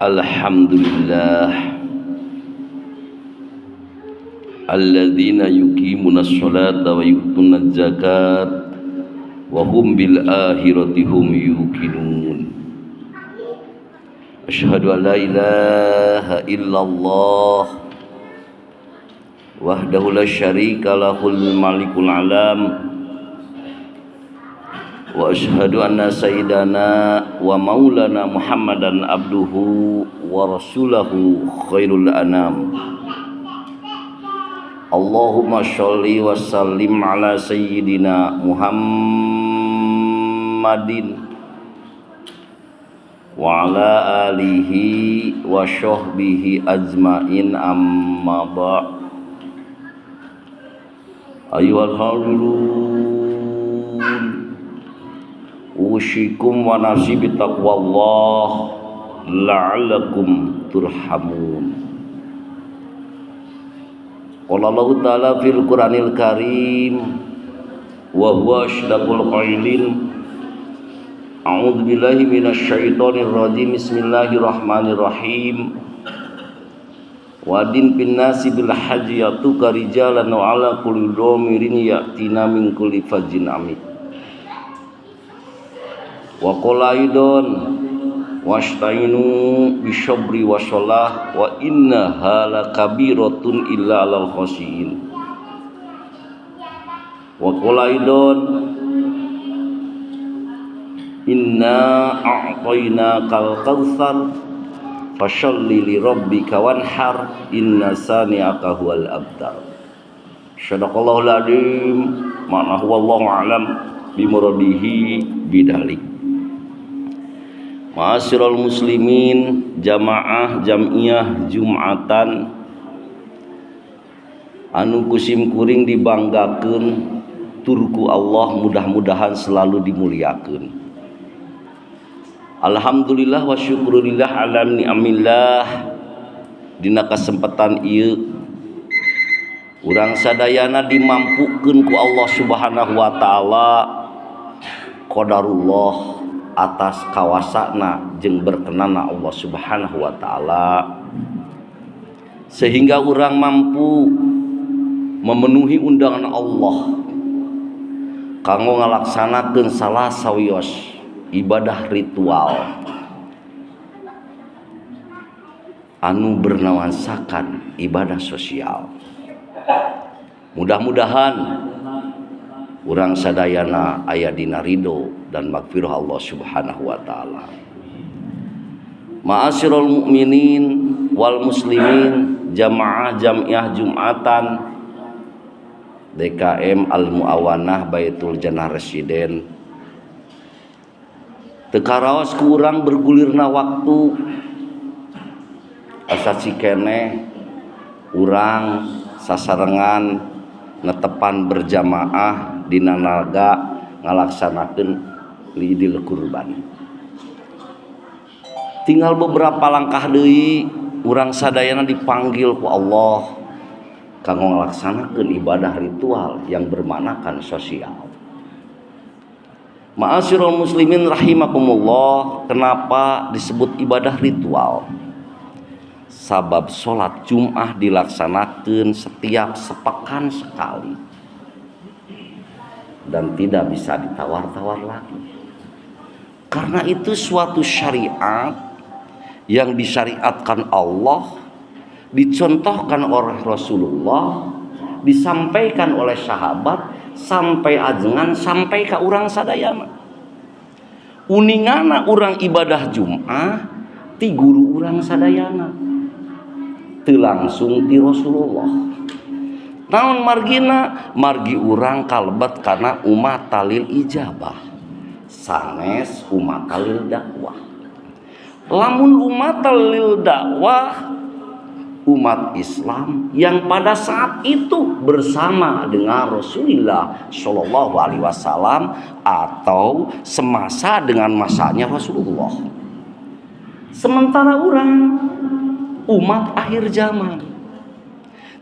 Alhamdulillah alladzina yuqimuna sholata wa yu'tuna zakat wa hum bil akhirati hum yuqinun. Asyhadu an la ilaha illallah wahdahu la syarika lahul malikul alam wa asyhadu anna sayyidana wa maulana Muhammadan abduhu wa rasulahu khairul anam. Allahumma sholli wa sallim ala sayyidina Muhammadin wa ala alihi wa sahbihi ajmain, amma ba'. Ayyuhal hadirun, usikum wa nafsi bitaqwallah la'allakum turhamun. Qala Allah ta'ala fil Qur'anil Karim wa huwa asydaqul qailin. A'udzu billahi minasyaitonir rajim. Bismillahirrahmanirrahim. Wadin bin nasi bil haji yatuka rijalan wa ala kulli dhamirin ya'tina min kulli fajjin amik. Wa qala aidon wasta'inu bisyabri wassalah wa innaha lakabiratun illa 'alal khashiyin. Wa qala aidon inna a'tainakal kautsar fasholli li rabbika wanhar inna sani'aka huwal abtar. Shadaqallahul adzim. Ma'nahu wallahu a'lam bimuradihi bidalik. Ma'asyiral muslimin, jamaah jam'iyah Jumatan anu kusim kuring dibanggakeun turku Allah, mudah-mudahan selalu dimuliakeun. Alhamdulillah wa syukurillah ala ni'amillah. Dina kesempatan ieu urang sadayana dimampukeun ku Allah Subhanahu wa taala, qadarullah atas kawasana jeung berkenanna Allah Subhanahu wa taala, sehingga urang mampu memenuhi undangan Allah kanggo ngalaksanakeun salah sawios ibadah ritual anu bernuansakan ibadah sosial. Mudah-mudahan urang sadayana aya dina ridho dan magfirah Allah Subhanahu wa taala. Ma'asyiral mukminin wal muslimin, jamaah jam'iyah Jumatan DKM Al Muawanah Baitul Jannah Residen. Teu karaos ku urang bergulirna waktu asa cikene urang sasarengan netepan berjamaah dina naga ngalaksanakeun Idul Kurban. Tinggal beberapa langkah deui urang sadayana dipanggil ku Allah kanggo ngalaksanakeun ibadah ritual yang bermanakan sosial. Ma'asyiral muslimin rahimakumullah, kenapa disebut ibadah ritual? Sabab sholat Jum'ah dilaksanakan setiap sepekan sekali dan tidak bisa ditawar-tawar lagi. Karena itu suatu syariat yang disyariatkan Allah, dicontohkan oleh Rasulullah, disampaikan oleh sahabat, sampai ajengan sampai ke urang sadayana. Uningana urang ibadah Jum'ah ti guru urang sadayana, teu langsung ti Rasulullah. Naon margina? Margi urang kalebet kana umat talil ijabah sanes umat talil dakwah. Lamun umat talil dakwah, umat Islam yang pada saat itu bersama dengan Rasulullah Shallallahu Alaihi Wasallam atau semasa dengan masanya Rasulullah. Sementara orang umat akhir zaman,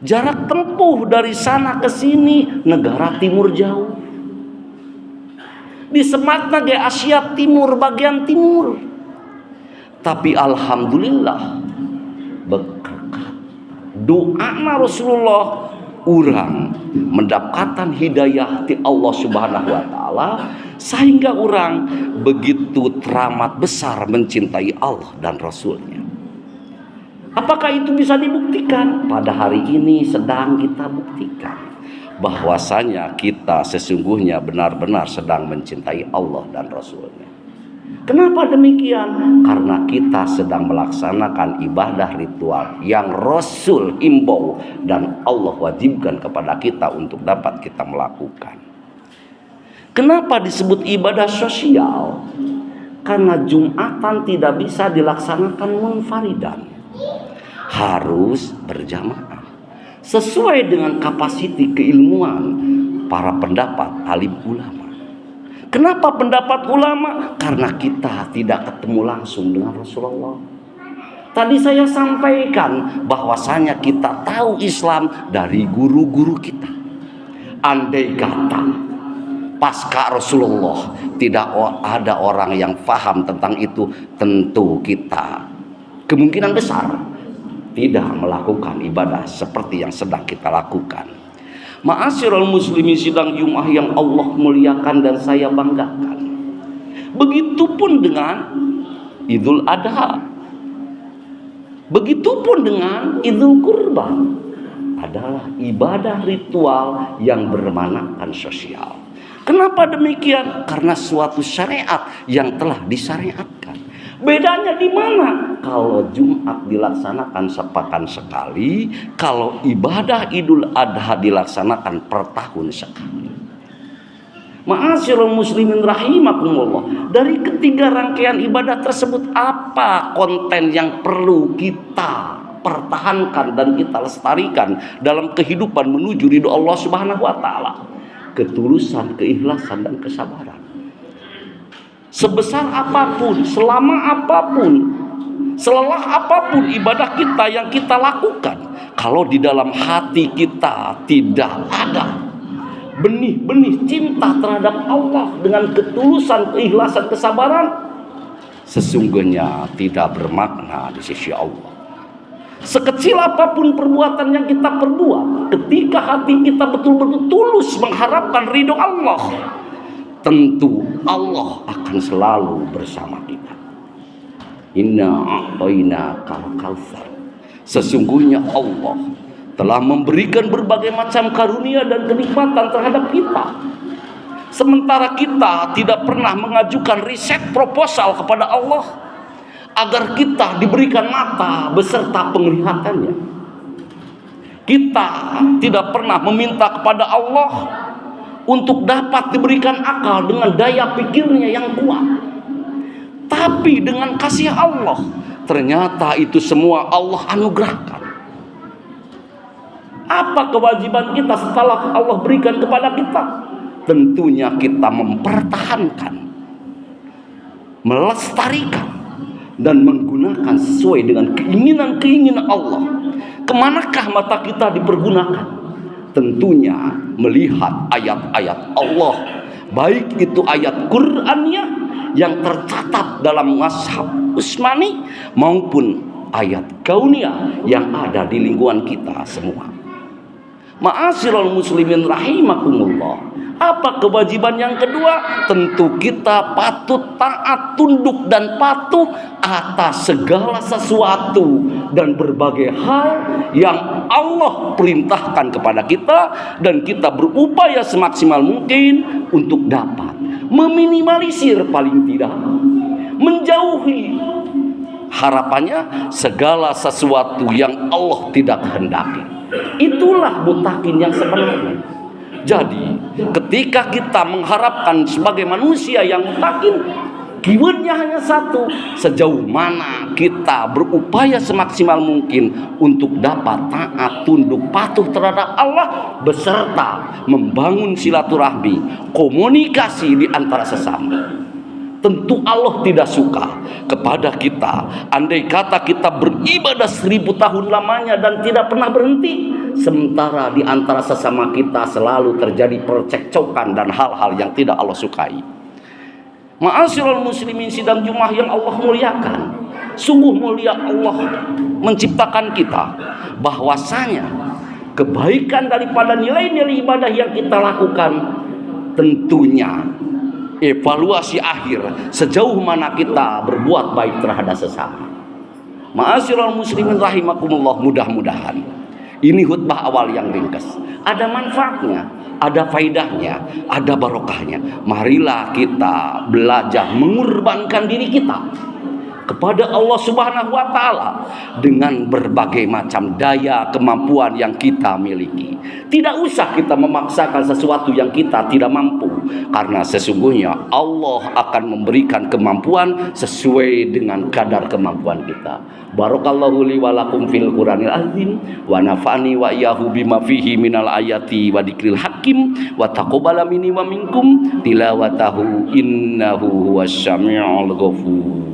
jarak tempuh dari sana ke sini negara timur jauh. Di sematna ge Asia Timur bagian timur. Tapi alhamdulillah berkat doa Rasulullah orang mendapatkan hidayah di Allah Subhanahu wa taala sehingga orang begitu teramat besar mencintai Allah dan Rasulnya. Apakah itu bisa dibuktikan? Pada hari ini sedang kita buktikan bahwasanya kita sesungguhnya benar-benar sedang mencintai Allah dan Rasulnya. Kenapa demikian? Karena kita sedang melaksanakan ibadah ritual yang Rasul himbau dan Allah wajibkan kepada kita untuk dapat kita melakukan. Kenapa disebut ibadah sosial? Karena Jumatan tidak bisa dilaksanakan munfaridan, harus berjamaah sesuai dengan kapasiti keilmuan para pendapat alim ulama. Kenapa pendapat ulama? Karena kita tidak ketemu langsung dengan Rasulullah. Tadi saya sampaikan bahwasanya kita tahu Islam dari guru-guru kita. Andai kata pasca Rasulullah tidak ada orang yang paham tentang itu, tentu kita kemungkinan besar tidak melakukan ibadah seperti yang sedang kita lakukan. Ma'asyiral muslimin sidang Jumat yang Allah muliakan dan saya banggakan. Begitupun dengan Idul Adha. Begitupun dengan Idul Kurban. Adalah ibadah ritual yang bermanakan sosial. Kenapa demikian? Karena suatu syariat yang telah disyariatkan. Bedanya di mana? Kalau Jumat dilaksanakan sepekan sekali, kalau ibadah Idul Adha dilaksanakan per tahun sekali. Ma'asyiral muslimin rahimakumullah. Dari ketiga rangkaian ibadah tersebut, apa konten yang perlu kita pertahankan dan kita lestarikan dalam kehidupan menuju ridho Allah Subhanahu wa taala? Ketulusan, keikhlasan dan kesabaran. Sebesar apapun, selama apapun, selelah apapun ibadah kita yang kita lakukan, kalau di dalam hati kita tidak ada benih-benih cinta terhadap Allah dengan ketulusan, keikhlasan, kesabaran, sesungguhnya tidak bermakna di sisi Allah. Sekecil apapun perbuatan yang kita perbuat, ketika hati kita betul-betul tulus mengharapkan ridho Allah, tentu Allah akan selalu bersama kita. Inna a'tayna kal kautsar. Sesungguhnya Allah telah memberikan berbagai macam karunia dan kenikmatan terhadap kita. Sementara kita tidak pernah mengajukan riset proposal kepada Allah agar kita diberikan mata beserta penglihatannya. Kita tidak pernah meminta kepada Allah untuk dapat diberikan akal dengan daya pikirnya yang kuat. Tapi dengan kasih Allah, ternyata itu semua Allah anugerahkan. Apa kewajiban kita setelah Allah berikan kepada kita? Tentunya kita mempertahankan, melestarikan, dan menggunakan sesuai dengan keinginan-keinginan Allah. Kemanakah mata kita dipergunakan? Tentunya melihat ayat-ayat Allah, baik itu ayat Qur'annya yang tercatat dalam Mushaf Utsmani maupun ayat kauniyah yang ada di lingkungan kita semua. Ma'asyiral muslimin rahimakumullah. Apa kewajiban yang kedua? Tentu kita patut taat, tunduk dan patuh atas segala sesuatu dan berbagai hal yang Allah perintahkan kepada kita, dan kita berupaya semaksimal mungkin untuk dapat meminimalisir, paling tidak menjauhi, harapannya segala sesuatu yang Allah tidak kehendaki. Itulah mutakin yang sebenarnya. Jadi ketika kita mengharapkan sebagai manusia yang mutakin, keywordnya hanya satu: sejauh mana kita berupaya semaksimal mungkin untuk dapat taat, tunduk, patuh terhadap Allah, beserta membangun silaturahmi, komunikasi di antara sesama. Tentu Allah tidak suka kepada kita andai kata kita beribadah 1000 tahun lamanya dan tidak pernah berhenti, sementara di antara sesama kita selalu terjadi percekcokan dan hal-hal yang tidak Allah sukai. Ma'asyiral muslimin sidang Jumat yang Allah muliakan, Sungguh mulia Allah menciptakan kita, bahwasanya kebaikan daripada nilai-nilai ibadah yang kita lakukan tentunya evaluasi akhir sejauh mana kita berbuat baik terhadap sesama. Ma'asyiral muslimin rahimakumullah, mudah-mudahan ini khutbah awal yang ringkas, ada manfaatnya, ada faidahnya, ada barokahnya. Marilah kita belajar mengorbankan diri kita kepada Allah Subhanahu wa taala dengan berbagai macam daya kemampuan yang kita miliki. Tidak usah kita memaksakan sesuatu yang kita tidak mampu, karena sesungguhnya Allah akan memberikan kemampuan sesuai dengan kadar kemampuan kita. Barakallahu li wa lakum fil Qur'anil azim wa nafa'ani wa iyyahu bima fihi minal ayati wa dzikril hakim wa taqabbala minni wa minkum tilawatahu innahu huwasyami'ul ghafur.